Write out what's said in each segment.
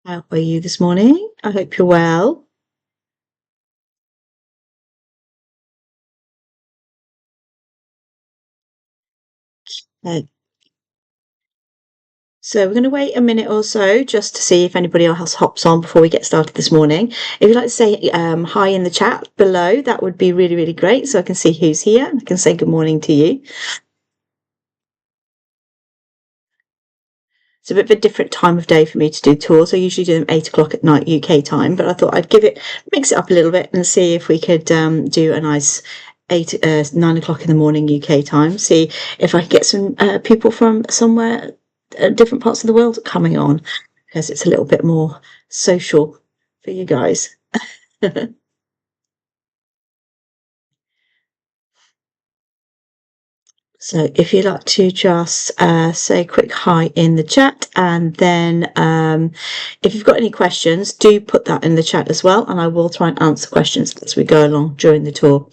How are you this morning? I hope you're well. Uh, so we're going to wait a minute or so just to see if anybody else hops on before we get started this morning. If you'd like to say hi in the chat below, that would be really, really great, so I can see who's here and I can say good morning to you. It's a bit of a different time of day for me to do tours. I usually do them 8 o'clock at night UK time, but I thought I'd mix it up a little bit and see if we could do a nice 9 o'clock in the morning UK time. See if I can get some people from somewhere, different parts of the world coming on, because it's a little bit more social for you guys. So if you'd like to just say a quick hi in the chat, and then if you've got any questions, do put that in the chat as well, and I will try and answer questions as we go along during the tour.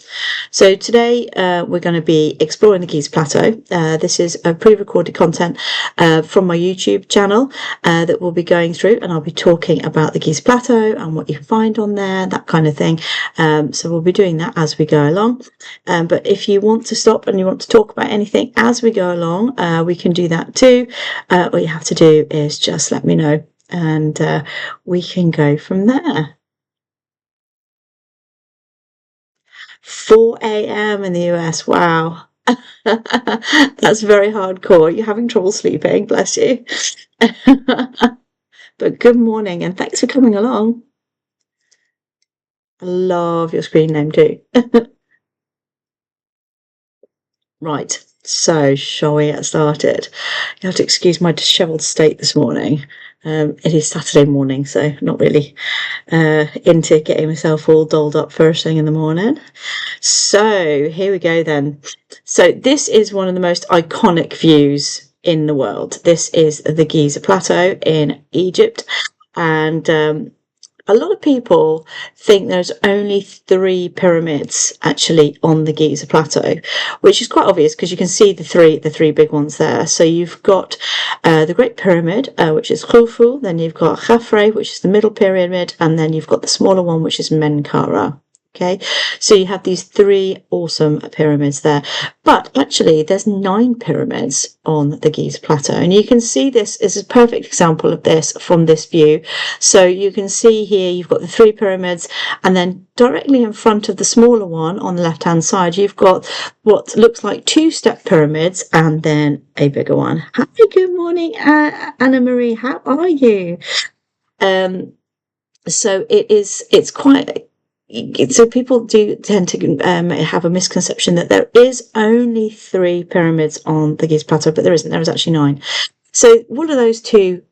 So today we're going to be exploring the Giza Plateau. This is a pre-recorded content from my YouTube channel that we'll be going through, and I'll be talking about the Giza Plateau and what you can find on there, that kind of thing. So we'll be doing that as we go along. But if you want to stop and you want to talk about anything as we go along, we can do that too. All you have to do is just let me know, and we can go from there. 4 a.m. in the US. Wow. That's very hardcore. You're having trouble sleeping, bless you. But good morning and thanks for coming along. I love your screen name too. Right, so shall we get started? You have to excuse my dishevelled state this morning. It is Saturday morning, so not really into getting myself all dolled up first thing in the morning. So here we go then. So this is one of the most iconic views in the world. This is the Giza Plateau in Egypt, and a lot of people think there's only 3 pyramids actually on the Giza Plateau, which is quite obvious because you can see the three big ones there. So you've got the Great Pyramid, which is Khufu, then you've got Khafre, which is the middle pyramid, and then you've got the smaller one, which is Menkaure. Okay, so you have these 3 awesome pyramids there, but actually there's 9 pyramids on the Giza Plateau, and you can see this is a perfect example of this from this view. So you can see here you've got the 3 pyramids, and then directly in front of the smaller one on the left hand side you've got what looks like 2-step pyramids and then a bigger one. Hi, good morning, Anna Marie, how are you? So it's quite, so people do tend to have a misconception that there is only 3 pyramids on the Giza Plateau, but there isn't. There is actually 9. So what are those 2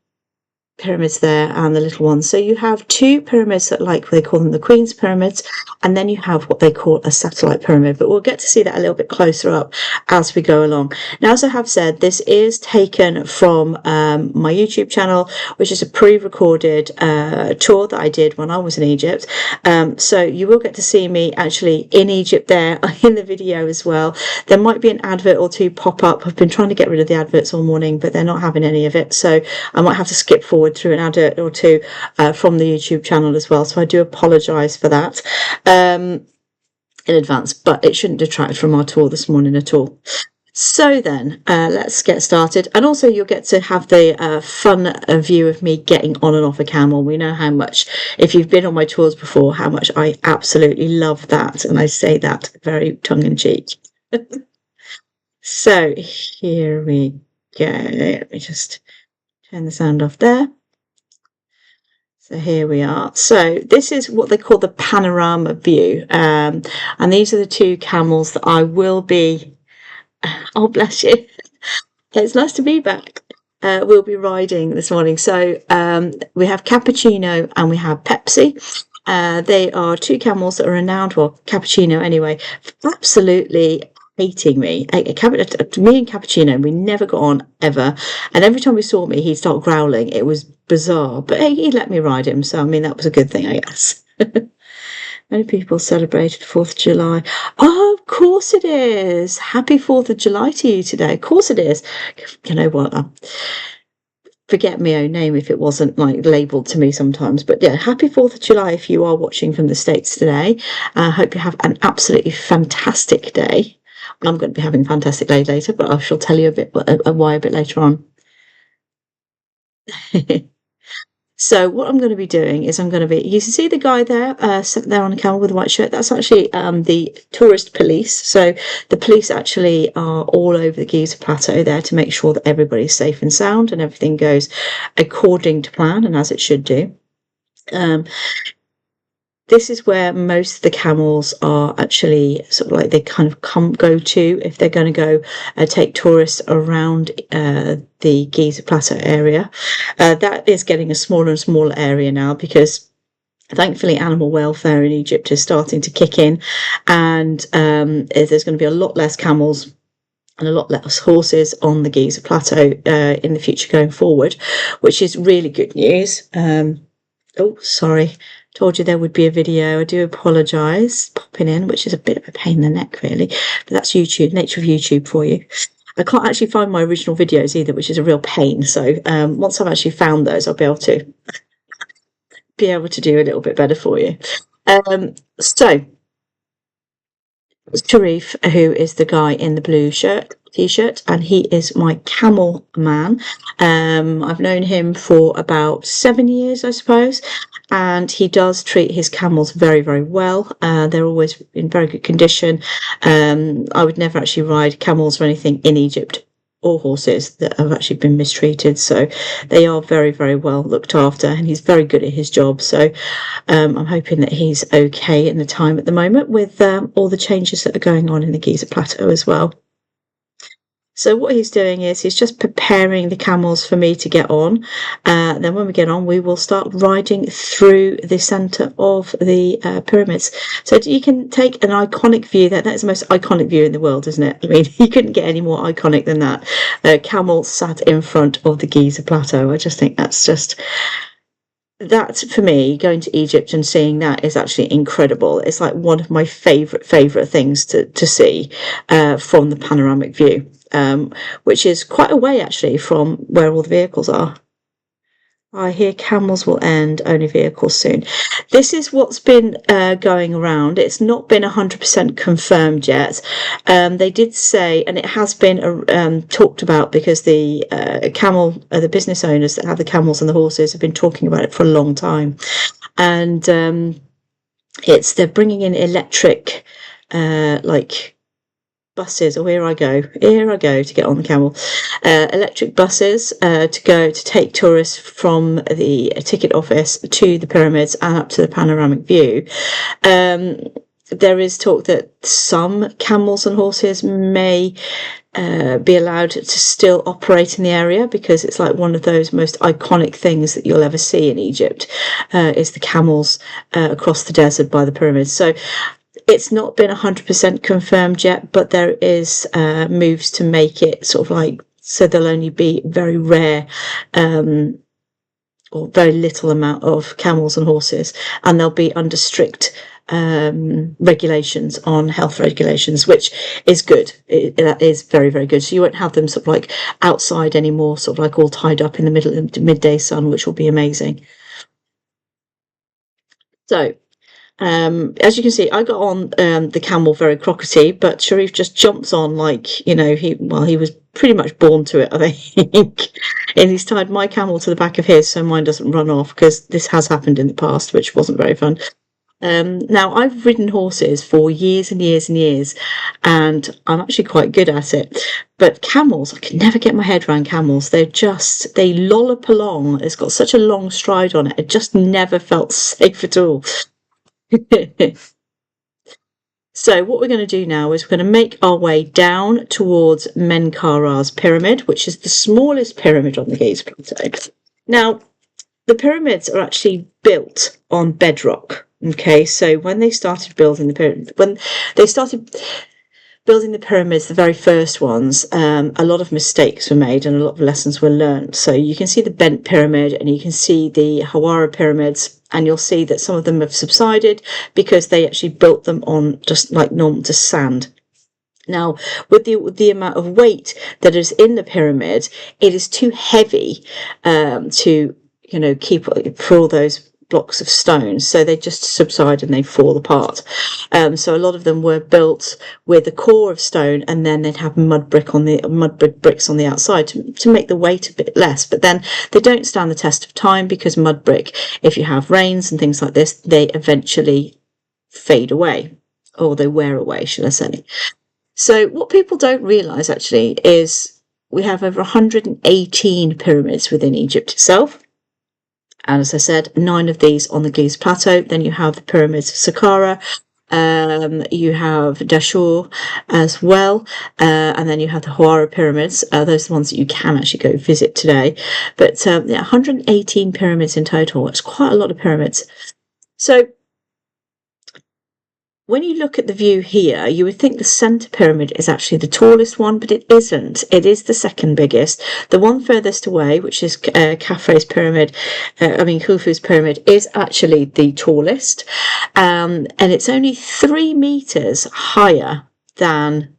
pyramids there and the little ones? So you have 2 pyramids that, like, they call them the Queen's pyramids, and then you have what they call a satellite pyramid, but we'll get to see that a little bit closer up as we go along. Now, as I have said, this is taken from my YouTube channel, which is a pre-recorded tour that I did when I was in Egypt. So you will get to see me actually in Egypt there in the video as well. There might be an advert or 2 pop up. I've been trying to get rid of the adverts all morning, but they're not having any of it, so I might have to skip forward through an advert or 2 from the YouTube channel as well, so I do apologise for that in advance, but it shouldn't detract from our tour this morning at all. So then let's get started, and also you'll get to have the fun view of me getting on and off a camel. We know how much, if you've been on my tours before, how much I absolutely love that, and I say that very tongue-in-cheek. So here we go. Let me just turn the sound off there. So here we are. So this is what they call the panorama view. And these are the 2 camels that I will be, oh bless you, it's nice to be back. We'll be riding this morning. So we have Cappuccino and we have Pepsi. They are 2 camels that are renowned, well, Cappuccino anyway, for absolutely hating me. Me and Cappuccino, we never got on ever, and every time we saw me he'd start growling. It was bizarre, but hey, he let me ride him, so I mean that was a good thing, I guess. Many people celebrated 4th of July. Oh, of course it is. Happy 4th of July to you today. Of course it is. You know what? Forget my own name if it wasn't like labelled to me sometimes. But yeah, happy 4th of July if you are watching from the States today. I hope you have an absolutely fantastic day. I'm going to be having a fantastic day later, but I shall tell you a bit why a bit later on. So what I'm going to be doing is you can see the guy there, sat there on a camel with a white shirt. That's actually the tourist police. So the police actually are all over the Giza Plateau there to make sure that everybody's safe and sound and everything goes according to plan and as it should do. This is where most of the camels are actually sort of like they kind of go to if they're going to go take tourists around the Giza Plateau area. That is getting a smaller and smaller area now because thankfully animal welfare in Egypt is starting to kick in, and there's going to be a lot less camels and a lot less horses on the Giza Plateau in the future going forward, which is really good news. Oh, sorry. Told you there would be a video. I do apologise. Popping in, which is a bit of a pain in the neck, really. But that's YouTube, nature of YouTube for you. I can't actually find my original videos either, which is a real pain. So once I've actually found those, I'll be able to do a little bit better for you. So Sharif, who is the guy in the blue t-shirt, and he is my camel man. I've known him for about 7 years, I suppose, and he does treat his camels very, very well. They're always in very good condition. I would never actually ride camels or anything in Egypt, or horses that have actually been mistreated, so they are very, very well looked after, and he's very good at his job. So I'm hoping that he's okay in the time at the moment with all the changes that are going on in the Giza Plateau as well. So what he's doing is he's just preparing the camels for me to get on. Then when we get on, we will start riding through the centre of the pyramids. So you can take an iconic view there. That's the most iconic view in the world, isn't it? I mean, you couldn't get any more iconic than that. Camel sat in front of the Giza Plateau. I just think that's just... That, for me, going to Egypt and seeing that is actually incredible. It's like one of my favourite things to see from the panoramic view, which is quite a way, actually, from where all the vehicles are. I hear camels will end, only vehicles soon. This is what's been going around. It's not been 100% confirmed yet. They did say, and it has been talked about because the the business owners that have the camels and the horses have been talking about it for a long time. And they're bringing in electric, buses, or here I go to get on the camel. Electric buses to take tourists from the ticket office to the pyramids and up to the panoramic view. There is talk that some camels and horses may be allowed to still operate in the area because it's like one of those most iconic things that you'll ever see in Egypt is the camels across the desert by the pyramids. So it's not been 100% confirmed yet, but there is moves to make it sort of like, so there'll only be very rare or very little amount of camels and horses, and they'll be under strict regulations on health regulations, which is good. That is very, very good. So you won't have them sort of like outside anymore, sort of like all tied up in the middle of the midday sun, which will be amazing. So as you can see, I got on the camel very crockety, but Sharif just jumps on like, he was pretty much born to it, I think. And he's tied my camel to the back of his so mine doesn't run off, because this has happened in the past, which wasn't very fun. Now, I've ridden horses for years and years and years, and I'm actually quite good at it. But camels, I can never get my head around camels. They lollop along. It's got such a long stride on it. It just never felt safe at all. So what we're going to do now is we're going to make our way down towards Menkaura's pyramid, which is the smallest pyramid on the Giza Plateau. Now, the pyramids are actually built on bedrock. Okay, so when they started building the pyramids, the very first ones, a lot of mistakes were made and a lot of lessons were learned. So you can see the Bent Pyramid and you can see the Hawara pyramids. and you'll see that some of them have subsided because they actually built them on just like normal, just sand. Now, with the amount of weight that is in the pyramid, it is too heavy to, you know, keep for all those blocks of stone, so they just subside and they fall apart. So a lot of them were built with a core of stone, and then they'd have mud bricks on the outside to make the weight a bit less. But then they don't stand the test of time, because mud brick, if you have rains and things like this, they eventually fade away, or they wear away, should I say. So what people don't realise actually is we have over 118 pyramids within Egypt itself. And as I said, 9 of these on the Giza Plateau. Then you have the pyramids of Saqqara. You have Dashur as well. And then you have the Hawara pyramids. Those are the ones that you can actually go visit today. But yeah, 118 pyramids in total. It's quite a lot of pyramids. So when you look at the view here, you would think the centre pyramid is actually the tallest one, but it isn't. It is the second biggest. The one furthest away, which is Khufu's pyramid, is actually the tallest, and it's only 3 meters higher than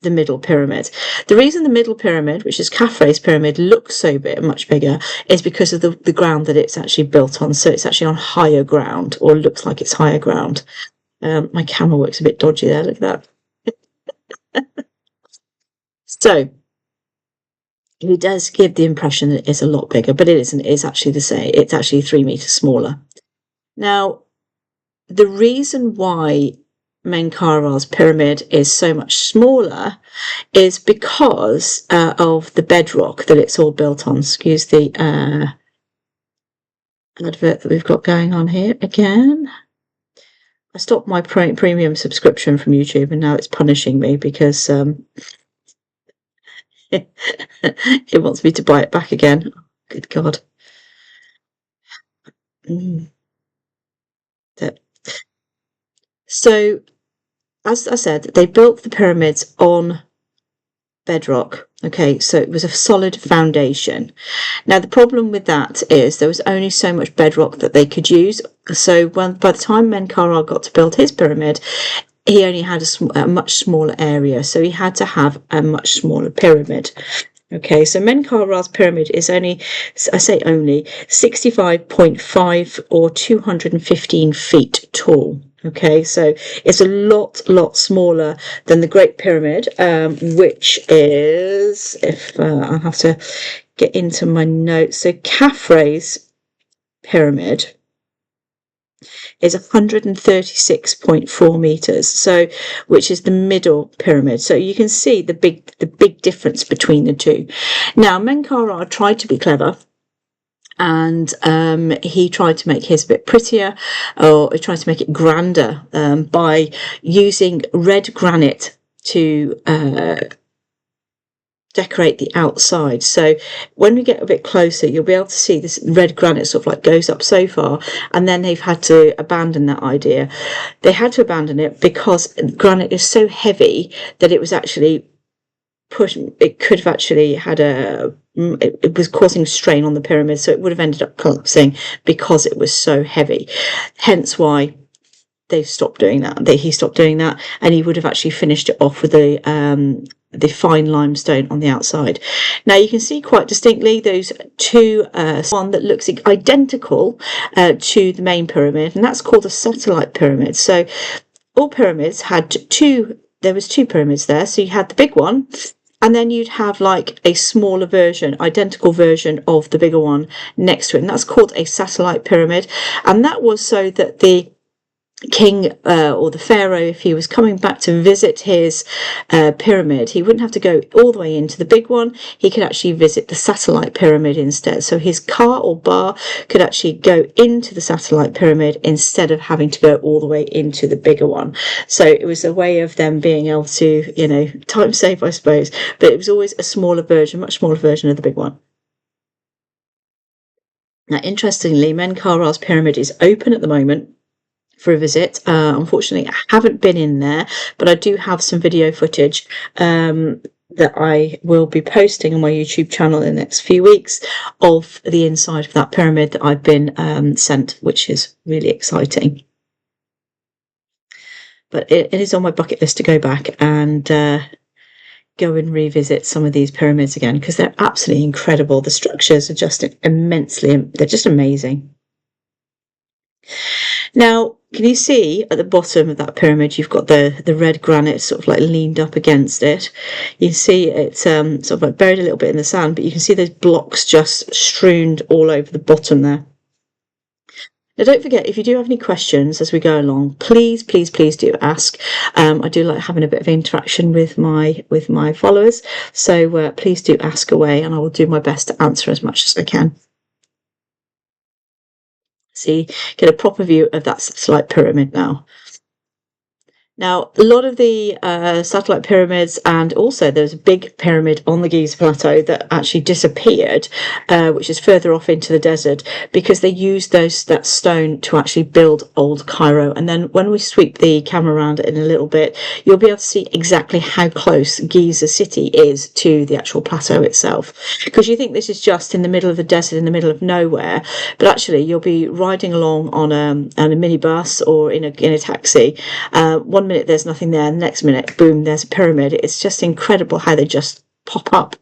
the middle pyramid. The reason the middle pyramid, which is Khufu's pyramid, looks so much bigger is because of the ground that it's actually built on. So it's actually on higher ground, or looks like it's higher ground. My camera works a bit dodgy there, look at that. So, it does give the impression that it's a lot bigger, but it isn't. It's actually the same. It's actually 3 meters smaller. Now, the reason why Menkaura's pyramid is so much smaller is because of the bedrock that it's all built on. Excuse the advert that we've got going on here again. I stopped my premium subscription from YouTube, and now it's punishing me because it wants me to buy it back again. Good God. So, as I said, they built the pyramids on bedrock. Okay, so it was a solid foundation. Now the problem with that is there was only so much bedrock that they could use. So by the time Menkaura got to build his pyramid, he only had a much smaller area, so he had to have a much smaller pyramid. Okay, so Menkaura's pyramid is only, I say only, 65.5 or 215 feet tall. Okay, so it's a lot smaller than the Great Pyramid, which is, if I'll have to get into my notes. So Khufu's pyramid is 136.4 meters, so which is the middle pyramid. So you can see the big difference between the two. Now Menkaura tried to be clever, and he tried to make his a bit prettier, or he tried to make it grander by using red granite to decorate the outside. So when we get a bit closer, you'll be able to see this red granite sort of like goes up so far, and then they've had to abandon that idea. They had to abandon it because granite is so heavy that it was actually it could have actually had it was causing strain on the pyramid, so it would have ended up collapsing because it was so heavy. Hence why they stopped doing that. He stopped doing that, and he would have actually finished it off with the fine limestone on the outside. Now you can see quite distinctly those two, one that looks identical to the main pyramid, and that's called a satellite pyramid. So all pyramids had there was 2 pyramids there. So you had the big one, and then you'd have like a smaller version, identical version of the bigger one next to it, and that's called a satellite pyramid. And that was so that the king or the pharaoh, if he was coming back to visit his pyramid, he wouldn't have to go all the way into the big one. He could actually visit the satellite pyramid instead. So his car or bar could actually go into the satellite pyramid instead of having to go all the way into the bigger one. So it was a way of them being able to, you know, time save, I suppose, but it was always a smaller version, much smaller version of the big one. Now, interestingly, Menkaura's pyramid is open at the moment for a visit. Unfortunately, I haven't been in there, but I do have some video footage that I will be posting on my YouTube channel in the next few weeks of the inside of that pyramid that I've been sent, which is really exciting. But it is on my bucket list to go back and go and revisit some of these pyramids again, because they're absolutely incredible. The structures are just they're just amazing. Now, can you see at the bottom of that pyramid, you've got the red granite sort of like leaned up against it. You can see it's sort of like buried a little bit in the sand, but you can see those blocks just strewn all over the bottom there. Now, don't forget, if you do have any questions as we go along, please do ask. I do like having a bit of interaction with my followers, so please do ask away, and I will do my best to answer as much as I can. See, get a proper view of that satellite pyramid now. Now, a lot of the satellite pyramids, and also there's a big pyramid on the Giza Plateau that actually disappeared, which is further off into the desert, because they used that stone to actually build old Cairo. And then when we sweep the camera around it in a little bit, you'll be able to see exactly how close Giza city is to the actual plateau itself. Because you think this is just in the middle of the desert, in the middle of nowhere, but actually you'll be riding along on a minibus or in a taxi. 1 minute there's nothing there, the next minute, boom, there's a pyramid. It's just incredible how they just pop up.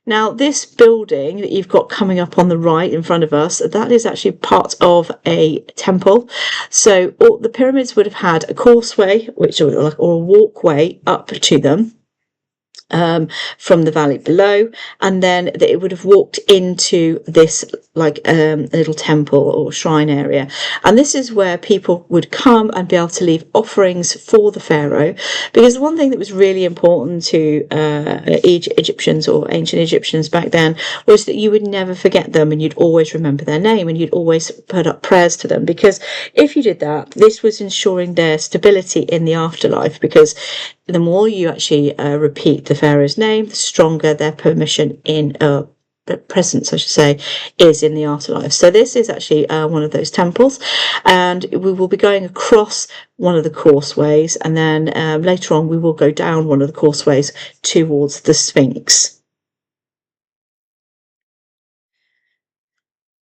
Now, this building that you've got coming up on the right in front of us, that is actually part of a temple. So all the pyramids would have had a causeway, or a walkway up to them. From the valley below, and then it would have walked into this like a little temple or shrine area, and this is where people would come and be able to leave offerings for the pharaoh, because the one thing that was really important to Egyptians or ancient Egyptians back then was that you would never forget them, and you'd always remember their name, and you'd always put up prayers to them, because if you did that, this was ensuring their stability in the afterlife, because the more you actually repeat the pharaoh's name, the stronger their permission in presence, I should say, is in the afterlife. So this is actually one of those temples, and we will be going across one of the causeways, and then later on we will go down one of the causeways towards the Sphinx.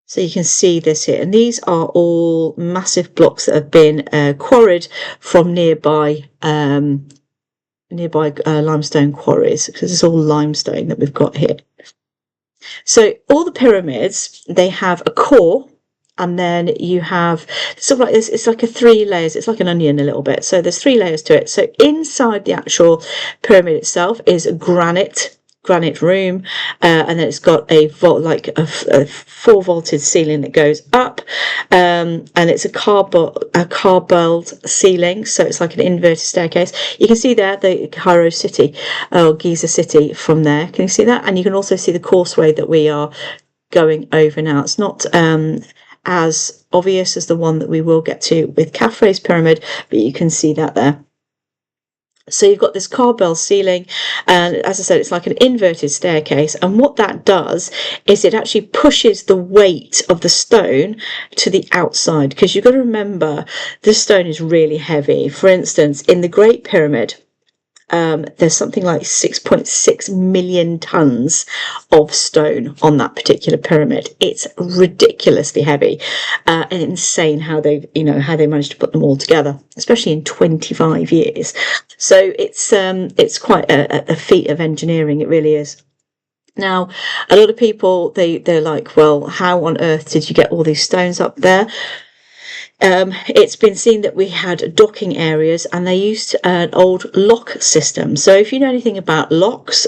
So you can see this here, and these are all massive blocks that have been quarried from nearby limestone quarries, because it's all limestone that we've got here. So all the pyramids, they have a core, and then you have sort of like this, it's like a 3 layers, it's like an onion a little bit, so there's 3 layers to it. So inside the actual pyramid itself is a granite room, and then it's got a 4 vaulted ceiling that goes up, and it's a carbelled ceiling, so it's like an inverted staircase. You can see there the Cairo city, or Giza city, from there. Can you see that? And you can also see the causeway that we are going over now. It's not as obvious as the one that we will get to with Khafre's pyramid, but you can see that there. So you've got this carbell ceiling, and as I said, it's like an inverted staircase, and what that does is it actually pushes the weight of the stone to the outside, because you've got to remember this stone is really heavy. For instance, in the Great Pyramid, there's something like 6.6 million tons of stone on that particular pyramid. It's ridiculously heavy, and insane how they managed to put them all together, especially in 25 years. So it's quite a feat of engineering. It really is. Now, a lot of people, they're like, well, how on earth did you get all these stones up there? It's been seen that we had docking areas, and they used an old lock system. So if you know anything about locks,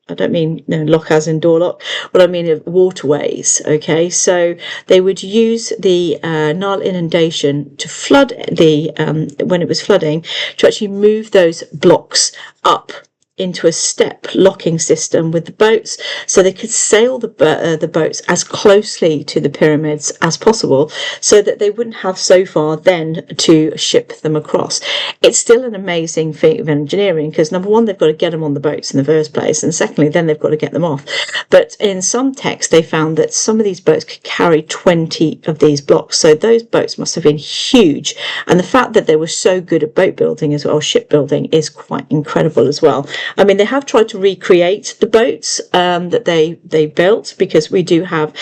I don't mean lock as in door lock, what I mean of waterways, okay? So they would use the Nile inundation to flood when it was flooding, to actually move those blocks up into a step locking system with the boats, so they could sail the boats as closely to the pyramids as possible, so that they wouldn't have so far then to ship them across. It's still an amazing feat of engineering, because number one, they've got to get them on the boats in the first place, and secondly, then they've got to get them off. But in some texts, they found that some of these boats could carry 20 of these blocks, so those boats must have been huge. And the fact that they were so good at boat building as well, shipbuilding, is quite incredible as well. I mean, they have tried to recreate the boats that they built, because we do have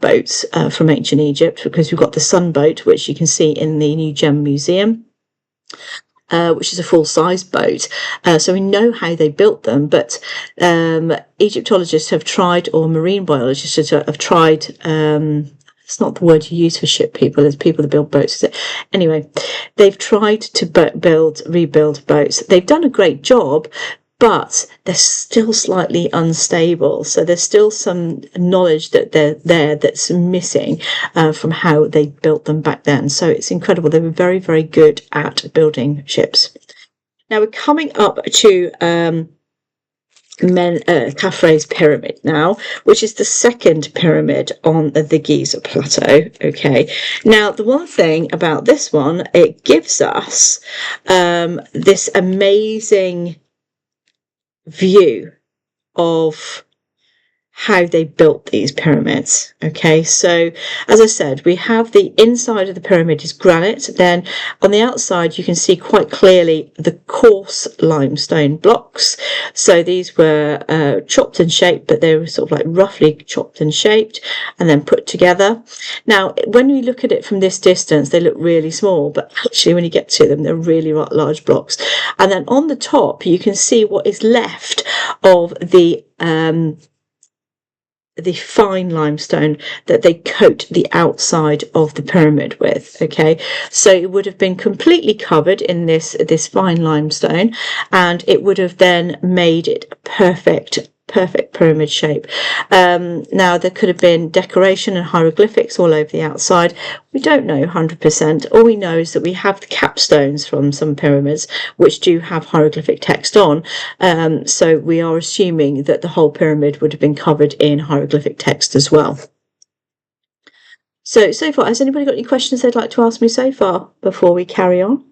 boats from ancient Egypt, because we've got the sun boat, which you can see in the New Gem Museum. Which is a full-size boat. So we know how they built them, but Egyptologists have tried, or marine biologists have tried, it's not the word you use for ship people, it's people that build boats. Anyway, they've tried to rebuild boats. They've done a great job, but they're still slightly unstable. So there's still some knowledge that they're there that's missing from how they built them back then. So it's incredible. They were very, very good at building ships. Now we're coming up to Khafre's pyramid now, which is the second pyramid on the Giza Plateau. Okay, now the one thing about this one, it gives us this amazing view of how they built these pyramids. Okay, so as I said, we have the inside of the pyramid is granite. Then on the outside you can see quite clearly the coarse limestone blocks. So these were chopped and shaped, but they were sort of like roughly chopped and shaped and then put together. Now when we look at it from this distance, they look really small, but actually when you get to them, they're really large blocks. And then on the top you can see what is left of the fine limestone that they coat the outside of the pyramid with. Okay, so it would have been completely covered in this fine limestone, and it would have then made it a perfect pyramid shape. Now there could have been decoration and hieroglyphics all over the outside. We don't know 100%. All we know is that we have the capstones from some pyramids which do have hieroglyphic text on, so we are assuming that the whole pyramid would have been covered in hieroglyphic text as well. So far, has anybody got any questions they'd like to ask me so far before we carry on?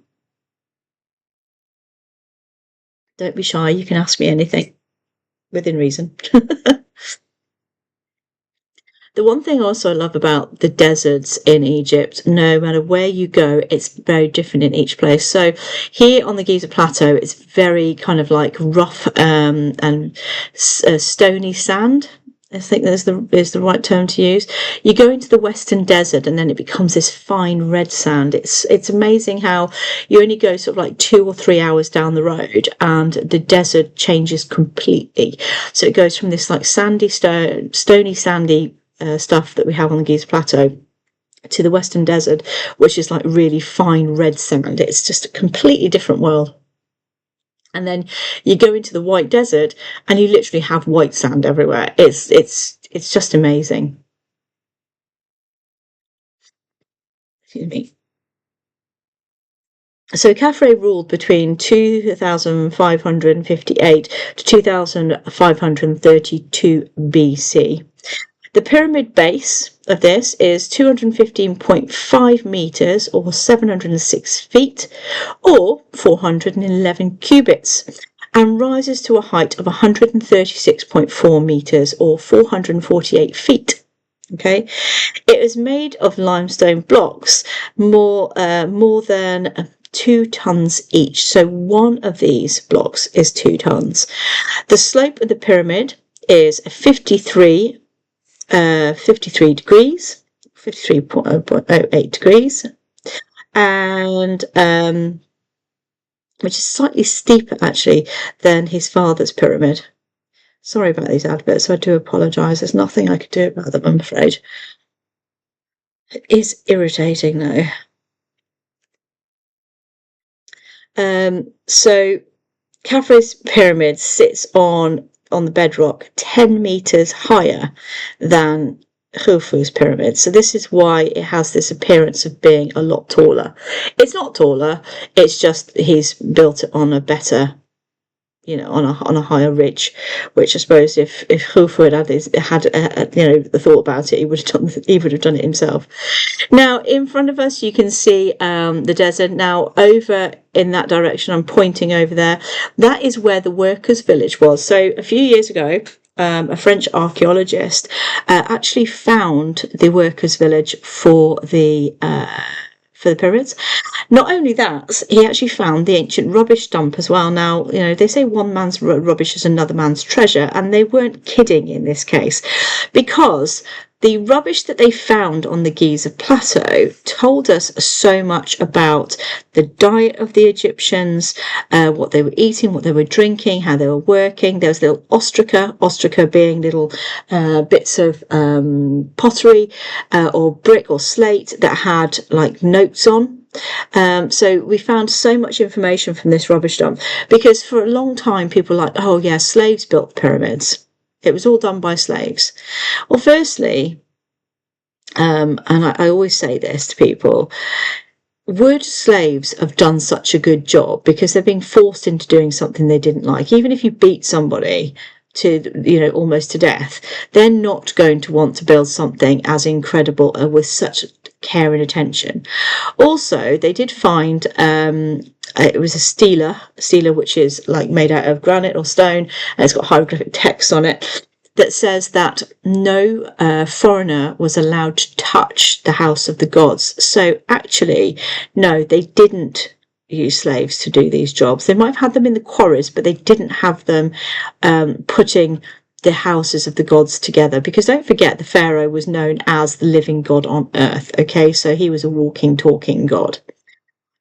Don't be shy, you can ask me anything within reason. The one thing also I love about the deserts in Egypt, no matter where you go, it's very different in each place. So here on the Giza Plateau, it's very kind of like rough and stony sand. I think is the right term to use. You go into the Western Desert and then it becomes this fine red sand. It's amazing how you only go sort of like 2 or 3 hours down the road and the desert changes completely. So it goes from this like stony sandy stuff that we have on the Giza Plateau to the Western Desert, which is like really fine red sand. It's just a completely different world. And then you go into the white desert and you literally have white sand everywhere. It's just amazing. Excuse me. So Khafre ruled between 2558 to 2532 BC. The pyramid base of this is 215.5 meters or 706 feet or 411 cubits and rises to a height of 136.4 meters or 448 feet. Okay, it is made of limestone blocks more than 2 tons each. So one of these blocks is 2 tons. The slope of the pyramid is 53 degrees, 53.08 degrees, and which is slightly steeper actually than his father's pyramid. Sorry about these adverts, I do apologise. There's nothing I could do about them, I'm afraid. It is irritating though. So Khafre's pyramid sits on the bedrock 10 meters higher than Khufu's pyramid. So this is why it has this appearance of being a lot taller. It's not taller, it's just he's built it on a better, on a higher ridge, which I suppose if Khufu had the thought about it, he would have done it himself. Now in front of us you can see the desert. Now over in that direction, I'm pointing over there, that is where the workers' village was. So a few years ago, a French archaeologist actually found the workers' village for the pyramids. Not only that, he actually found the ancient rubbish dump as well. Now, they say one man's rubbish is another man's treasure, and they weren't kidding in this case, because the rubbish that they found on the Giza Plateau told us so much about the diet of the Egyptians, what they were eating, what they were drinking, how they were working. There was little ostraca being little bits of pottery or brick or slate that had like notes on. So we found so much information from this rubbish dump, because for a long time people were like, oh yeah, slaves built the pyramids. It was all done by slaves. Well, firstly, and I always say this to people, would slaves have done such a good job because they're being forced into doing something they didn't like? Even if you beat somebody to, almost to death, they're not going to want to build something as incredible with such care and attention. Also, they did find it was a stela which is like made out of granite or stone, and it's got hieroglyphic text on it that says that no foreigner was allowed to touch the house of the gods. So actually, no, they didn't use slaves to do these jobs. They might have had them in the quarries, but they didn't have them putting the houses of the gods together, because don't forget, the pharaoh was known as the living god on earth. Okay, so he was a walking, talking god.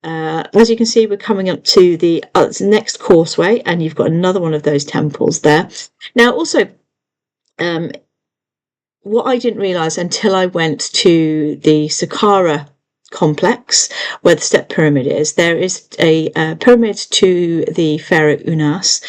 As you can see, we're coming up to the next causeway, and you've got another one of those temples there. Now, also, what I didn't realise until I went to the Saqqara complex where the step pyramid is, there is a pyramid to the pharaoh Unas,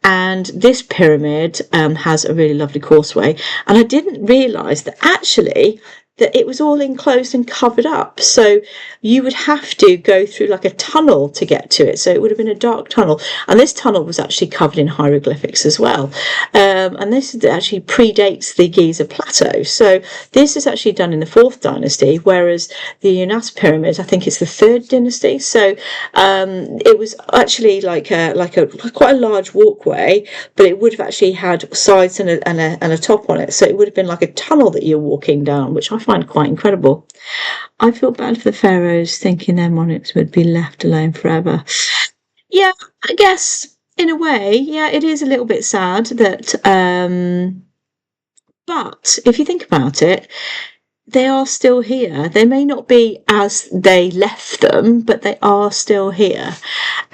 and this pyramid has a really lovely causeway, and I didn't realise that actually that it was all enclosed and covered up, so you would have to go through like a tunnel to get to it. So it would have been a dark tunnel, and this tunnel was actually covered in hieroglyphics as well, and this actually predates the Giza Plateau. So this is actually done in the 4th dynasty, whereas the Unas pyramids, I think it's the 3rd dynasty. So it was actually like quite a large walkway, but it would have actually had sides and a top on it, so it would have been like a tunnel that you're walking down, which I find quite incredible. I feel bad for the pharaohs thinking their monarchs would be left alone forever. Yeah, I guess in a way, yeah, it is a little bit sad that, but if you think about it, they are still here. They may not be as they left them, but they are still here.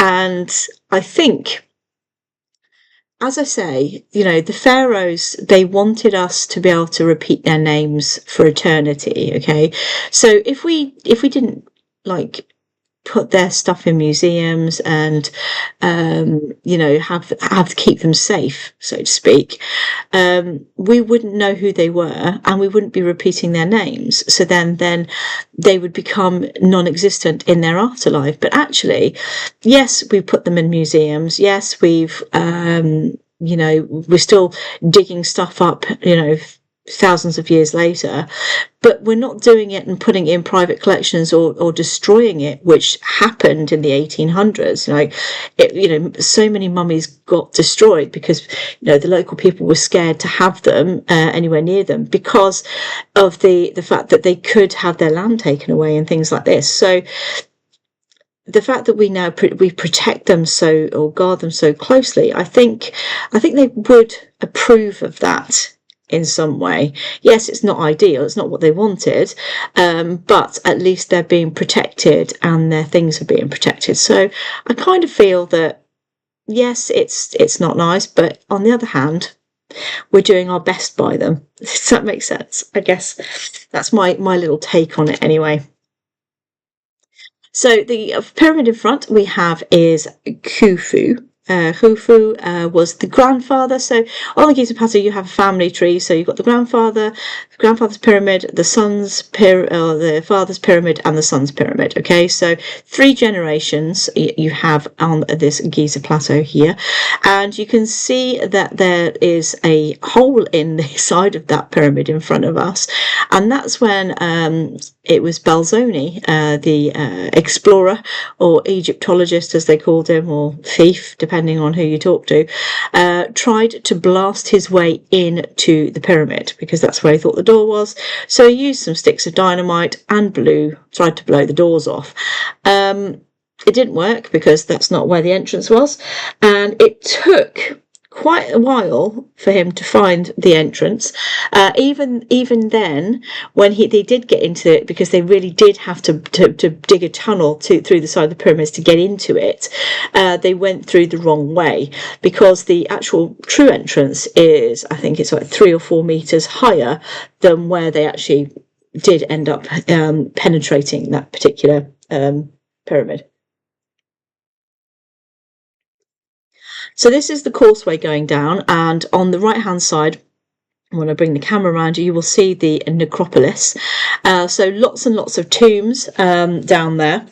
And I think, as I say, the pharaohs, they wanted us to be able to repeat their names for eternity, okay? So if we didn't, like, put their stuff in museums and, have to keep them safe, so to speak, we wouldn't know who they were, and we wouldn't be repeating their names. So then they would become non-existent in their afterlife. But actually, yes, we put them in museums. Yes, we've, we're still digging stuff up, thousands of years later, but we're not doing it and putting it in private collections or destroying it, which happened in the 1800s. So many mummies got destroyed because the local people were scared to have them anywhere near them because of the fact that they could have their land taken away and things like this. So the fact that we protect them or guard them so closely, I think they would approve of that in some way. Yes, it's not ideal, it's not what they wanted, but at least they're being protected and their things are being protected. So I kind of feel that, yes, it's not nice, but on the other hand, we're doing our best by them. Does that make sense? I guess that's my little take on it anyway. So the pyramid in front we have is Khufu. Khufu was the grandfather. So on the Giza Plateau you have a family tree. So you've got the grandfather's pyramid, the father's pyramid, and the son's pyramid. Okay, so 3 generations you have on this Giza Plateau here, and you can see that there is a hole in the side of that pyramid in front of us, and that's when it was Belzoni, the explorer or Egyptologist as they called him, or thief, depending depending on who you talk to, tried to blast his way into the pyramid because that's where he thought the door was. So he used some sticks of dynamite and tried to blow the doors off. It didn't work because that's not where the entrance was, and it took quite a while for him to find the entrance. Even then, when they did get into it, because they really did have to dig a tunnel through the side of the pyramids to get into it, they went through the wrong way, because the actual true entrance is, I think it's like 3 or 4 meters higher than where they actually did end up penetrating that particular pyramid. So this is the causeway going down, and on the right hand side, when I bring the camera around you, you will see the necropolis. So lots and lots of tombs down there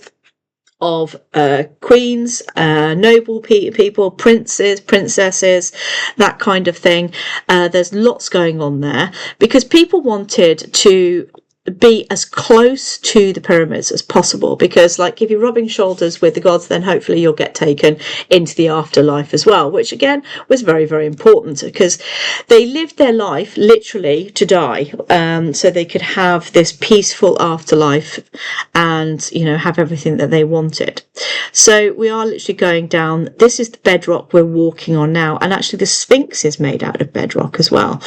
of queens, noble people, princes, princesses, that kind of thing. There's lots going on there because people wanted to be as close to the pyramids as possible, because like if you're rubbing shoulders with the gods, then hopefully you'll get taken into the afterlife as well, which again was very, very important, because they lived their life literally to die, so they could have this peaceful afterlife and, you know, have everything that they wanted. So we are literally going down. This is the bedrock we're walking on now, and actually the Sphinx is made out of bedrock as well.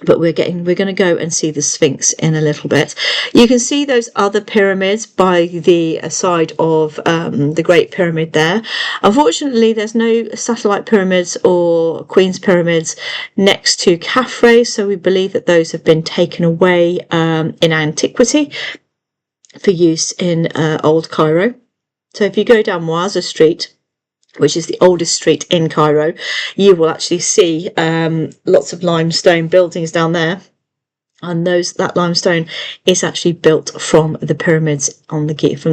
But we're going to go and see the Sphinx in a little bit. You can see those other pyramids by the side of the Great Pyramid there. Unfortunately, there's no satellite pyramids or Queen's pyramids next to Khafre, so we believe that those have been taken away in antiquity for use in Old Cairo. So if you go down Moazza Street, which is the oldest street in Cairo, you will actually see lots of limestone buildings down there. And that limestone is actually built from the pyramids from the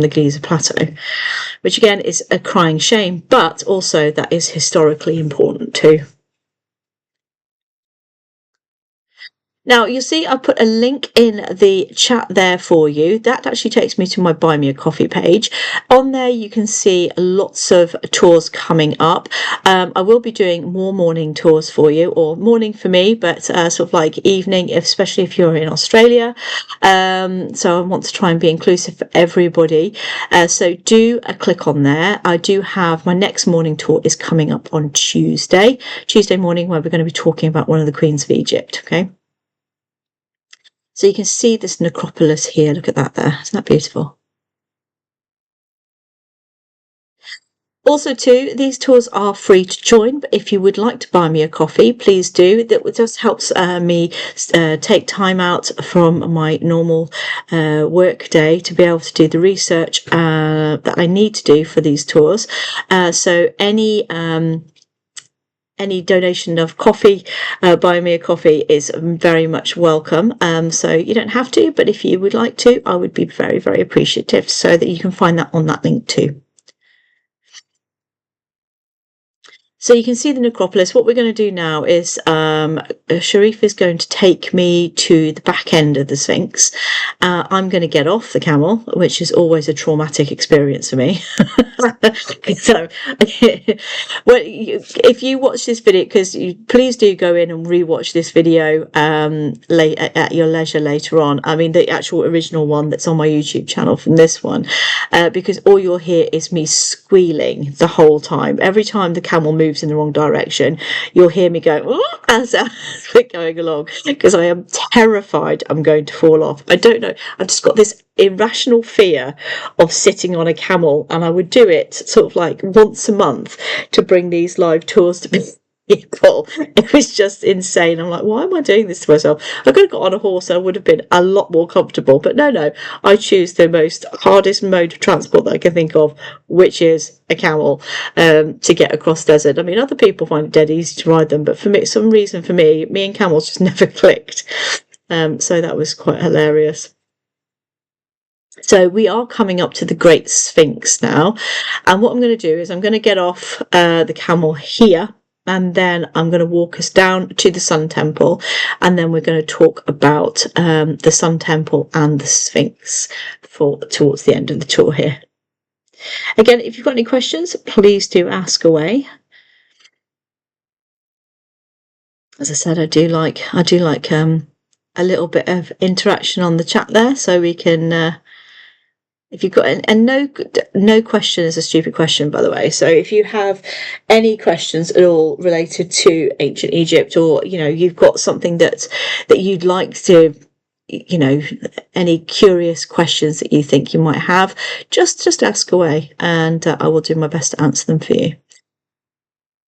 Giza Plateau, which again is a crying shame, but also that is historically important too. Now, you'll see I put a link in the chat there for you. That actually takes me to my Buy Me a Coffee page. On there, you can see lots of tours coming up. I will be doing more morning tours for you, or morning for me, but sort of like evening, especially if you're in Australia. So I want to try and be inclusive for everybody. So do click on there. I do have my next morning tour is coming up on Tuesday morning, where we're going to be talking about one of the queens of Egypt. Okay. So you can see this necropolis here. Look at that there. Isn't that beautiful? Also too, these tours are free to join, but if you would like to buy me a coffee, please do. That just helps me take time out from my normal work day to be able to do the research that I need to do for these tours. So any donation of coffee, buy me a coffee, is very much welcome. So you don't have to, but if you would like to, I would be very, very appreciative, so that you can find that on that link too. So you can see the necropolis. What we're going to do now is Sharif is going to take me to the back end of the Sphinx. I'm going to get off the camel, which is always a traumatic experience for me. So, well, if you watch this video, because please do go in and rewatch this video at your leisure later on. I mean, the actual original one that's on my YouTube channel from this one, because all you'll hear is me squealing the whole time. Every time the camel moves in the wrong direction, you'll hear me go as we're going along, because I am terrified I'm going to fall off. I don't know, I've just got this irrational fear of sitting on a camel, and I would do it sort of like once a month to bring these live tours to people. It was just insane. I'm like, why am I doing this to myself? I could have got on a horse, I would have been a lot more comfortable, but no, I choose the most hardest mode of transport that I can think of, which is a camel, to get across desert. I mean, other people find it dead easy to ride them, but for me, some reason for me and camels just never clicked. So that was quite hilarious. So we are coming up to the Great Sphinx now, and what I'm going to do is I'm going to get off the camel here, and then I'm going to walk us down to the Sun Temple, and then we're going to talk about the Sun Temple and the Sphinx towards the end of the tour here. Again, if you've got any questions, please do ask away. As I said, I do like a little bit of interaction on the chat there, so we can. If you've got, and no question is a stupid question, by the way. So if you have any questions at all related to ancient Egypt, or you've got something that you'd like to, any curious questions that you think you might have, just ask away, and I will do my best to answer them for you.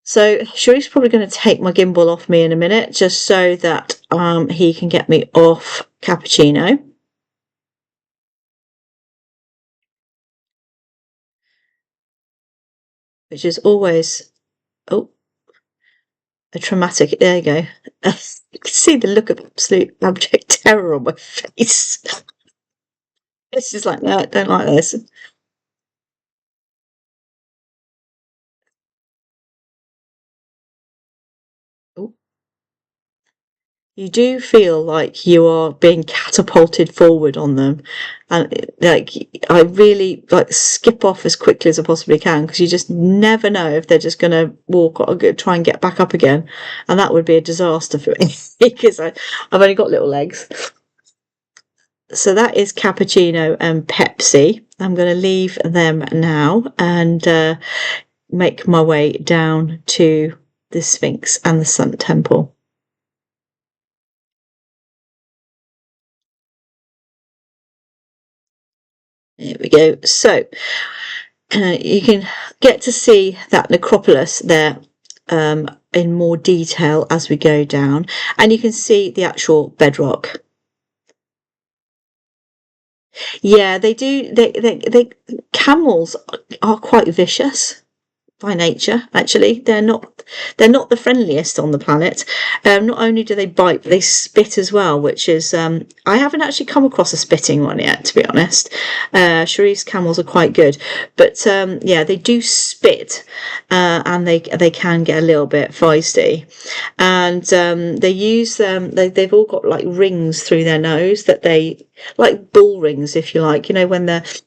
So Sharif's probably going to take my gimbal off me in a minute, just so that he can get me off cappuccino. Which is always, a traumatic, there you go. You can see the look of absolute abject terror on my face. It's just like, no, I don't like this. Oh. You do feel like you are being catapulted forward on them, and I really skip off as quickly as I possibly can, because you just never know if they're just going to walk or try and get back up again, and that would be a disaster for me because I've only got little legs. So that is cappuccino and Pepsi. I'm going to leave them now and make my way down to the Sphinx and the Sun Temple. There we go. So you can get to see that necropolis there in more detail as we go down, and you can see the actual bedrock. Yeah, they do. They camels are quite vicious by nature. Actually, they're not the friendliest on the planet. Not only do they bite, but they spit as well, which is I haven't actually come across a spitting one yet, to be honest. Sharif's camels are quite good, but yeah, they do spit, and they can get a little bit feisty, and they use they've all got like rings through their nose that they, like bull rings, if you like, when the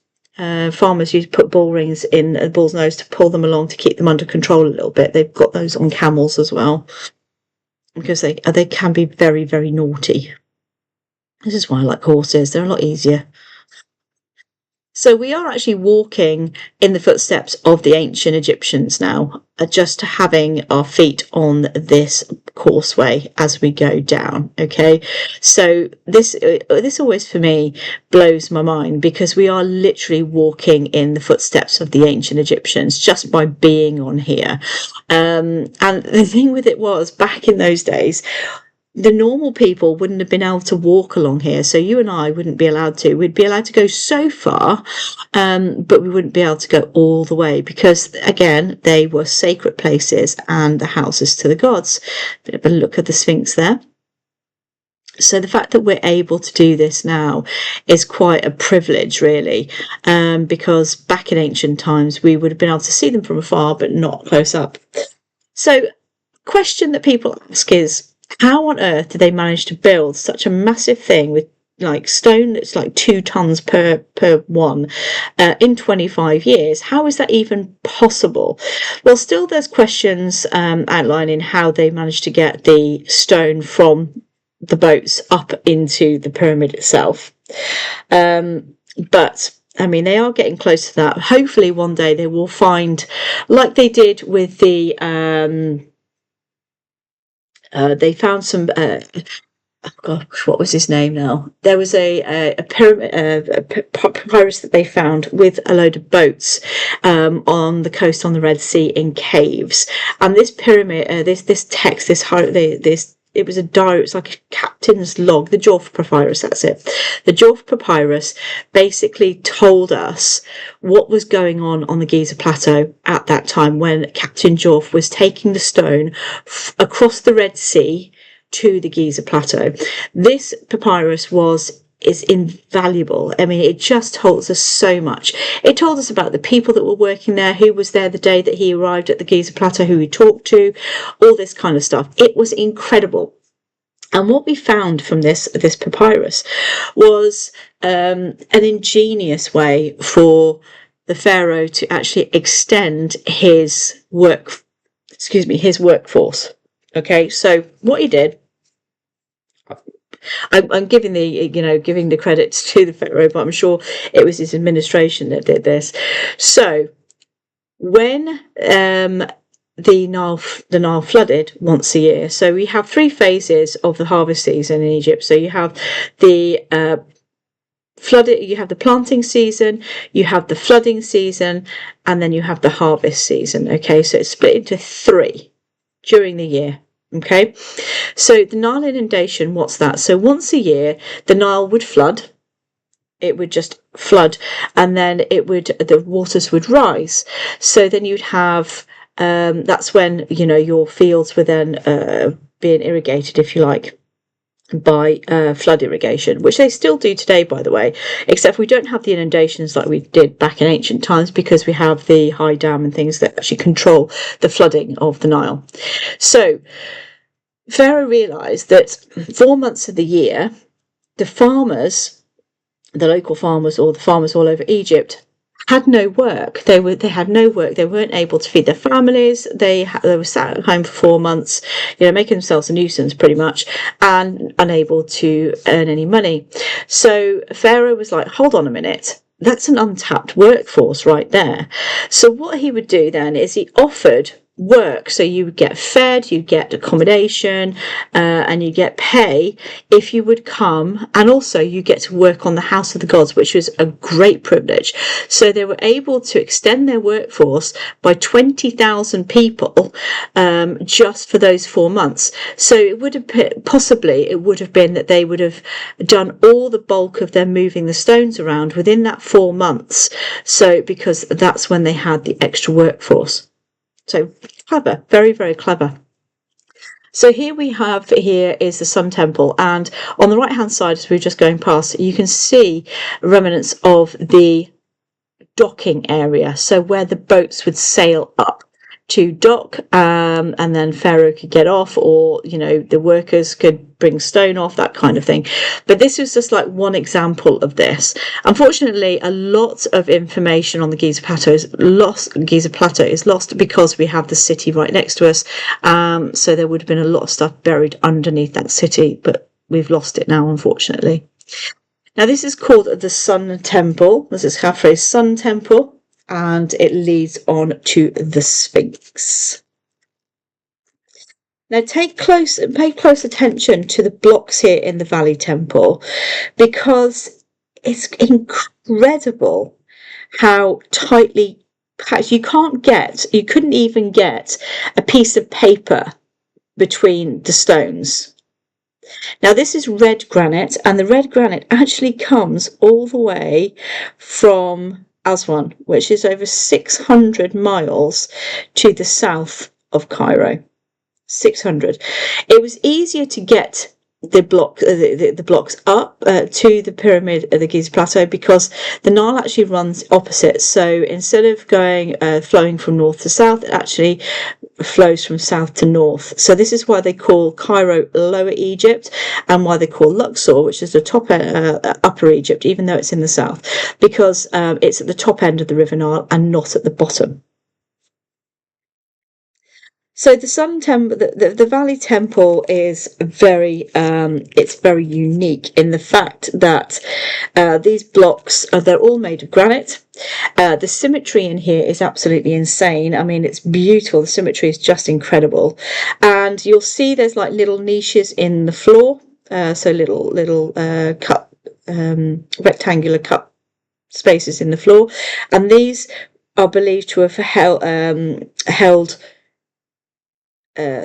farmers used to put bull rings in a bull's nose to pull them along to keep them under control a little bit. They've got those on camels as well, because they can be very, very naughty. This is why I like horses. They're a lot easier. So we are actually walking in the footsteps of the ancient Egyptians now, just having our feet on this causeway as we go down. Okay, so this always for me blows my mind, because we are literally walking in the footsteps of the ancient Egyptians just by being on here. And the thing with it was, back in those days, the normal people wouldn't have been able to walk along here. So you and I wouldn't be allowed to. We'd be allowed to go so far, but we wouldn't be able to go all the way, because, again, they were sacred places and the houses to the gods. Bit of a look at the Sphinx there. So the fact that we're able to do this now is quite a privilege, really, because back in ancient times, we would have been able to see them from afar, but not close up. So question that people ask is, how on earth did they manage to build such a massive thing with stone that's 2 tons per one in 25 years? How is that even possible? Well, still there's questions outlining how they managed to get the stone from the boats up into the pyramid itself. But I mean, they are getting close to that. Hopefully one day they will find, like they did with the they found some oh gosh, what was his name now? There was a pyramid, papyrus that they found with a load of boats on the coast on the Red Sea in caves. And this pyramid, this text, it was a diary. It's like a captain's log, the Joff Papyrus. That's it. The Joff Papyrus basically told us what was going on the Giza Plateau at that time, when Captain Joff was taking the stone across the Red Sea to the Giza Plateau. This papyrus is invaluable. I mean, it just tells us so much. It told us about the people that were working there, who was there the day that he arrived at the Giza Plateau, who he talked to, all this kind of stuff. It was incredible. And what we found from this papyrus was an ingenious way for the pharaoh to actually extend his workforce. Okay, so what he did, I'm giving the credits to the pharaoh, but I'm sure it was his administration that did this. So when the Nile flooded once a year, so we have 3 phases of the harvest season in Egypt. So you have the you have the planting season, you have the flooding season, and then you have the harvest season. Okay, so it's split into 3 during the year. Okay, so the Nile inundation, what's that? So once a year, the Nile would flood. It would just flood, and then the waters would rise. So then you'd have that's when your fields were then being irrigated, if you like, by flood irrigation, which they still do today, by the way, except we don't have the inundations like we did back in ancient times, because we have the high dam and things that actually control the flooding of the Nile. So Pharaoh realised that 4 months of the year, the farmers, the local farmers, or the farmers all over Egypt, had no work. They had no work. They weren't able to feed their families. They were sat at home for 4 months, making themselves a nuisance pretty much, and unable to earn any money. So Pharaoh was like, hold on a minute, that's an untapped workforce right there. So what he would do then is he offered work. So you would get fed, you get accommodation, and you get pay if you would come, and also you get to work on the house of the gods, which was a great privilege. So they were able to extend their workforce by 20,000 people just for those 4 months. So it would have been that they would have done all the bulk of their moving the stones around within that 4 months. So because that's when they had the extra workforce. So clever, very, very clever. So here is the Sun Temple, and on the right hand side, as we're just going past, you can see remnants of the docking area, so where the boats would sail up to dock, and then Pharaoh could get off, or the workers could bring stone off, that kind of thing. But this was just like one example of this. Unfortunately, a lot of information on the Giza Plateau is lost because we have the city right next to us. So there would have been a lot of stuff buried underneath that city, but we've lost it now, unfortunately. Now this is called the Sun Temple. This is Khafre's Sun Temple, and it leads on to the Sphinx. Now pay close attention to the blocks here in the Valley Temple, because it's incredible how tightly packed. You couldn't even get a piece of paper between the stones. Now this is red granite, and the red granite actually comes all the way from Aswan, which is over 600 miles to the south of Cairo. 600. It was easier to get the blocks up to the pyramid of the Giza Plateau, because the Nile actually runs opposite. So instead of flowing from north to south, it actually flows from south to north. So this is why they call Cairo Lower Egypt, and why they call Luxor, which is the top Upper Egypt, even though it's in the south, because it's at the top end of the River Nile and not at the bottom. So the Sun Temple, the Valley Temple is very unique in the fact that these blocks they're all made of granite. The symmetry in here is absolutely insane. I mean, it's beautiful. The symmetry is just incredible, and you'll see there's like little niches in the floor, so little cut rectangular cut spaces in the floor, and these are believed to have held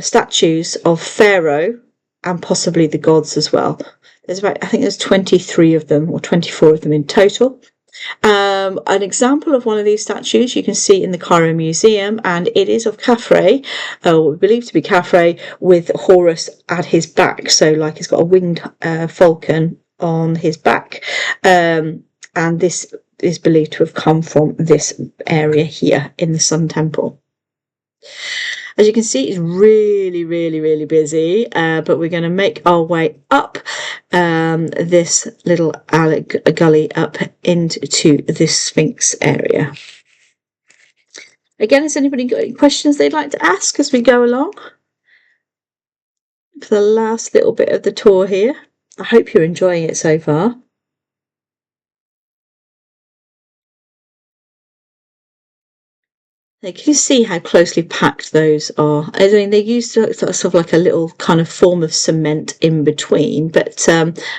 statues of Pharaoh and possibly the gods as well. I think there's 23 of them, or 24 of them in total. An example of one of these statues you can see in the Cairo Museum, and it is of Khafre, believed to be Khafre, with Horus at his back. So like he's got a winged falcon on his back, and this is believed to have come from this area here in the Sun Temple. As you can see, it's really, really, really busy, but we're going to make our way up this little gully up into this Sphinx area. Again, has anybody got any questions they'd like to ask as we go along? For the last little bit of the tour here. I hope you're enjoying it so far. Can you see how closely packed those are? I mean, they used sort of like a little kind of form of cement in between, but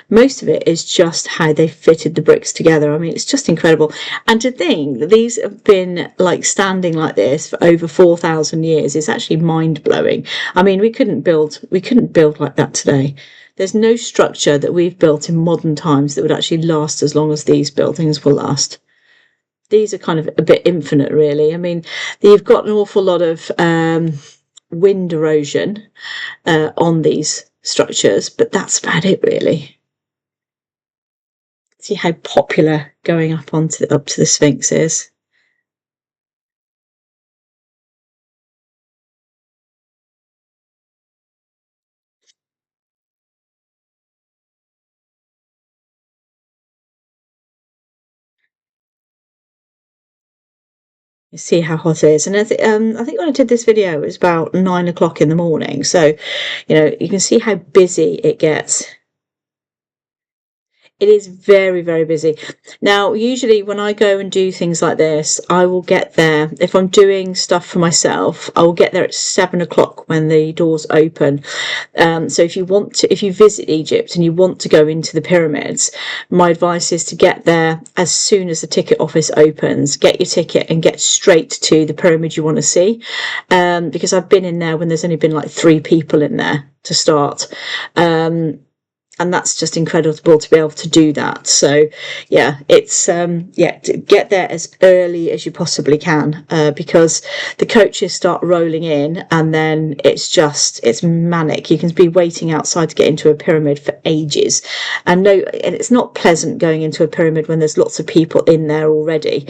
most of it is just how they fitted the bricks together. I mean, it's just incredible. And to think that these have been like standing like this for over 4,000 years is actually mind-blowing. I mean, we couldn't build like that today. There's no structure that we've built in modern times that would actually last as long as these buildings will last. These are kind of a bit infinite, really. I mean, you've got an awful lot of wind erosion on these structures, but that's about it, really. See how popular going up to the Sphinx is. You see how hot it is. And I think when I did this video, it was about 9 o'clock in the morning. So, you can see how busy it gets. It is very, very busy. Now, usually when I go and do things like this, I will get there. If I'm doing stuff for myself, I will get there at 7 o'clock when the doors open. So if you visit Egypt and you want to go into the pyramids, my advice is to get there as soon as the ticket office opens. Get your ticket and get straight to the pyramid you want to see. Because I've been in there when there's only been like 3 people in there to start. And that's just incredible to be able to do that. So yeah, it's to get there as early as you possibly can, because the coaches start rolling in and then it's manic. You can be waiting outside to get into a pyramid for ages, and it's not pleasant going into a pyramid when there's lots of people in there already,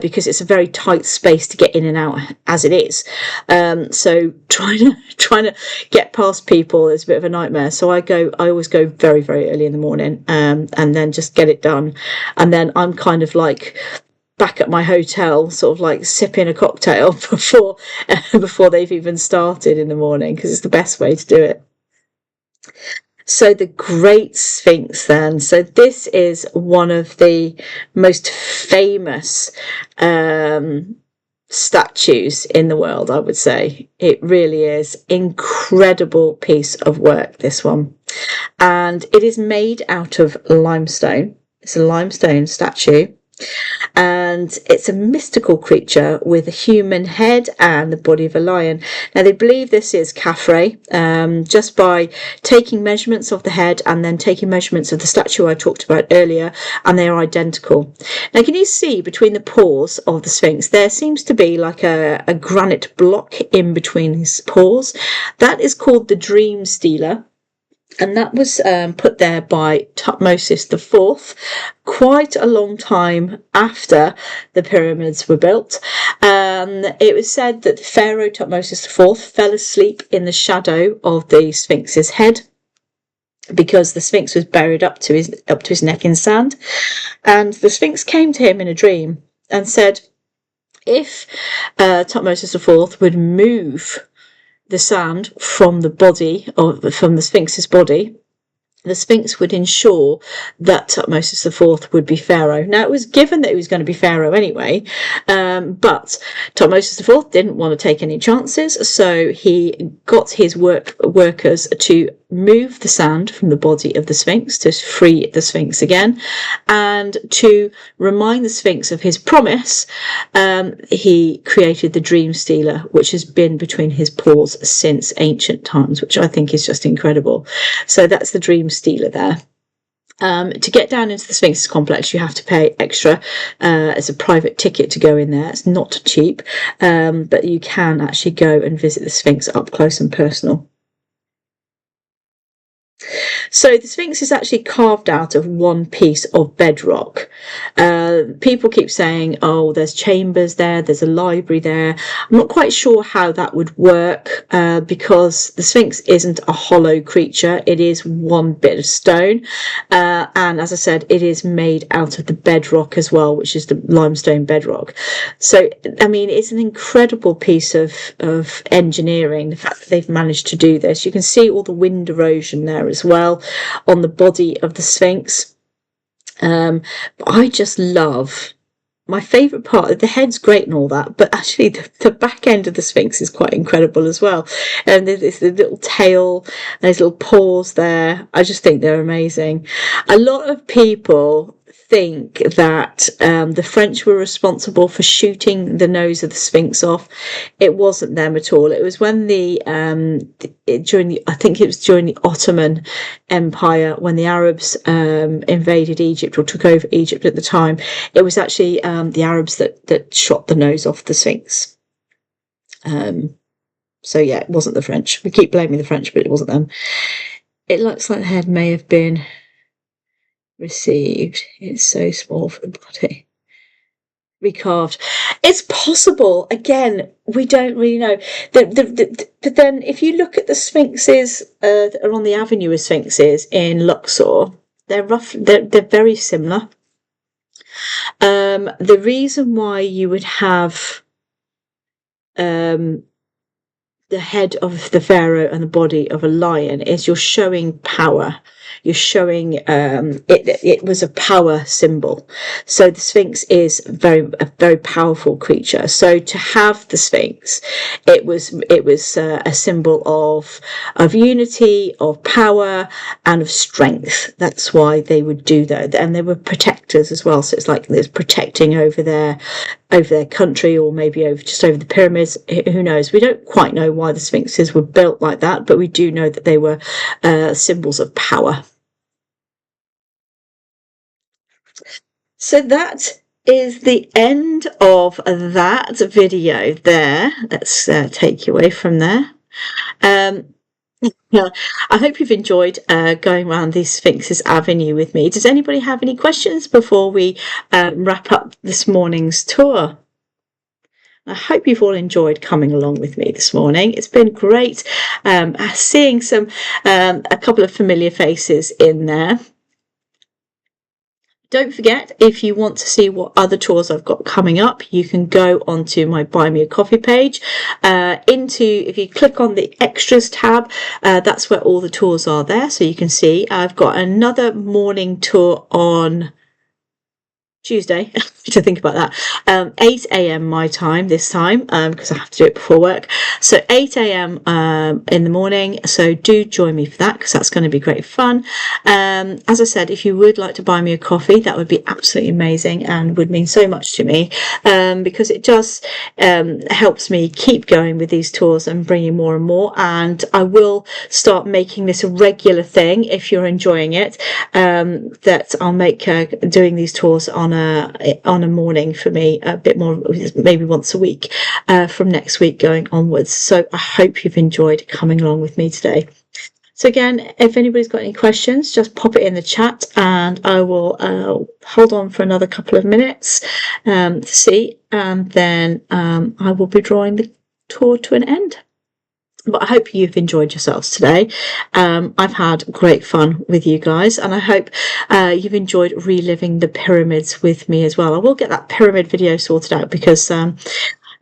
because it's a very tight space to get in and out as it is. So trying to get past people is a bit of a nightmare. So I always go very, very early in the morning, and then just get it done. And then I'm kind of like back at my hotel, sort of like sipping a cocktail before they've even started in the morning, because it's the best way to do it. So the Great Sphinx then. So this is one of the most famous statues in the world, I would say. It really is incredible piece of work, this one. And it is made out of limestone. It's a limestone statue, and it's a mystical creature with a human head and the body of a lion. Now, they believe this is Khafre, just by taking measurements of the head and then taking measurements of the statue I talked about earlier, and they are identical. Now, can you see between the paws of the Sphinx, there seems to be like a granite block in between his paws. That is called the Dream Stealer. And that was put there by Thutmose IV quite a long time after the pyramids were built. It was said that Pharaoh Thutmose IV fell asleep in the shadow of the Sphinx's head, because the Sphinx was buried up to his neck in sand. And the Sphinx came to him in a dream and said, if Thutmose IV would move the sand from the Sphinx's body, the Sphinx would ensure that Thutmose IV would be Pharaoh. Now, it was given that he was going to be Pharaoh anyway, but Thutmose IV didn't want to take any chances, so he got his workers to move the sand from the body of the Sphinx to free the Sphinx again, and to remind the Sphinx of his promise, he created the Dream Stealer, which has been between his paws since ancient times, which I think is just incredible. So that's the Dream Stealer there. To get down into the Sphinx's complex, you have to pay extra as a private ticket to go in there. It's not cheap, but you can actually go and visit the Sphinx up close and personal. So the Sphinx is actually carved out of one piece of bedrock. People keep saying, oh, there's chambers there, there's a library there. I'm not quite sure how that would work, because the Sphinx isn't a hollow creature. It is one bit of stone. And as I said, it is made out of the bedrock as well, which is the limestone bedrock. So, I mean, it's an incredible piece of engineering, the fact that they've managed to do this. You can see all the wind erosion there as well on the body of the Sphinx. But I just love, my favourite part, the head's great and all that, but actually the back end of the Sphinx is quite incredible as well. And there's the little tail, there's little paws there. I just think they're amazing. A lot of people think that the French were responsible for shooting the nose of the Sphinx off. It wasn't them at all. It was when I think it was during the Ottoman Empire, when the Arabs invaded Egypt or took over Egypt at the time. It was actually the Arabs that shot the nose off the Sphinx. So yeah, it wasn't the French. We keep blaming the French, but it wasn't them. It looks like the head may have been received. It's so small for the body. Recarved. It's possible. Again, we don't really know. But then, if you look at the sphinxes that are on the Avenue of Sphinxes in Luxor, they're very similar. The reason why you would have the head of the pharaoh and the body of a lion is you're showing power. You're showing it was a power symbol. So the Sphinx is a very powerful creature. So to have the Sphinx, it was a symbol of unity, of power, and of strength. That's why they would do that, and they were protectors as well. So it's like there's protecting over their country, or maybe over the pyramids. Who knows? We don't quite know why the Sphinxes were built like that, but we do know that they were symbols of power. So that is the end of that video there. Let's take you away from there. Yeah, I hope you've enjoyed going around the Sphinx's Avenue with me. Does anybody have any questions before we wrap up this morning's tour? I hope you've all enjoyed coming along with me this morning. It's been great seeing a couple of familiar faces in there. Don't forget, if you want to see what other tours I've got coming up, you can go onto my Buy Me a Coffee page. If you click on the Extras tab, that's where all the tours are there. So you can see I've got another morning tour on Tuesday, to think about that, 8 a.m. my time this time, because I have to do it before work. So 8 a.m. In the morning. So do join me for that, because that's going to be great fun. As I said, if you would like to buy me a coffee, that would be absolutely amazing and would mean so much to me, because it just helps me keep going with these tours and bringing more and more. And I will start making this a regular thing if you're enjoying it, that I'll make doing these tours on a morning for me, a bit more, maybe once a week from next week going onwards. So I hope you've enjoyed coming along with me today. So again, if anybody's got any questions, just pop it in the chat and I will hold on for another couple of minutes to see, and then I will be drawing the tour to an end. But I hope you've enjoyed yourselves today. I've had great fun with you guys, and I hope you've enjoyed reliving the pyramids with me as well. I will get that pyramid video sorted out, because the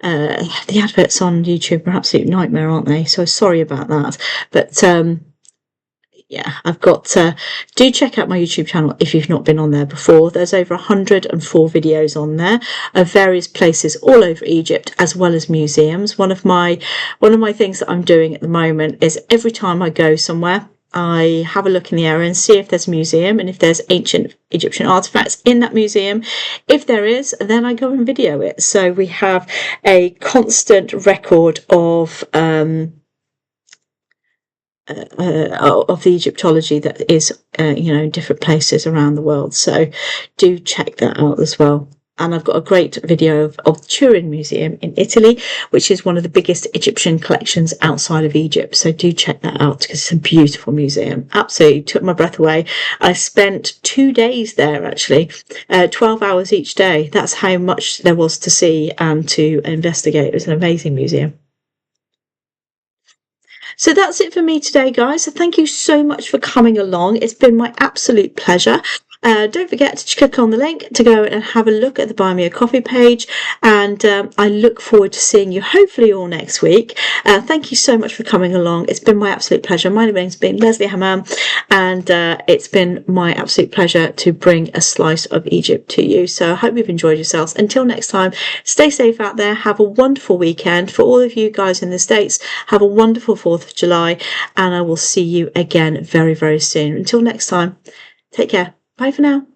adverts on YouTube are an absolute nightmare, aren't they? So sorry about that. But yeah, I've got do check out my YouTube channel if you've not been on there before. There's over 104 videos on there of various places all over Egypt, as well as museums. One of my things that I'm doing at the moment is every time I go somewhere, I have a look in the area and see if there's a museum and if there's ancient Egyptian artifacts in that museum. If there is, then I go and video it. So we have a constant record of the Egyptology that is in different places around the world. So do check that out as well. and I've got a great video of the Turin Museum in Italy, which is one of the biggest Egyptian collections outside of Egypt. So do check that out because it's a beautiful museum. Absolutely took my breath away. I spent 2 days there actually, 12 hours each day. That's how much there was to see and to investigate. It was an amazing museum. So that's it for me today, guys. So thank you so much for coming along. It's been my absolute pleasure. Don't forget to click on the link to go and have a look at the Buy Me a Coffee page. And I look forward to seeing you hopefully all next week. Thank you so much for coming along. It's been my absolute pleasure. My name has been Leslie Hammam, and it's been my absolute pleasure to bring a slice of Egypt to you. So I hope you've enjoyed yourselves. Until next time, stay safe out there. Have a wonderful weekend. For all of you guys in the States, have a wonderful 4th of July, and I will see you again very, very soon. Until next time, take care. Bye for now.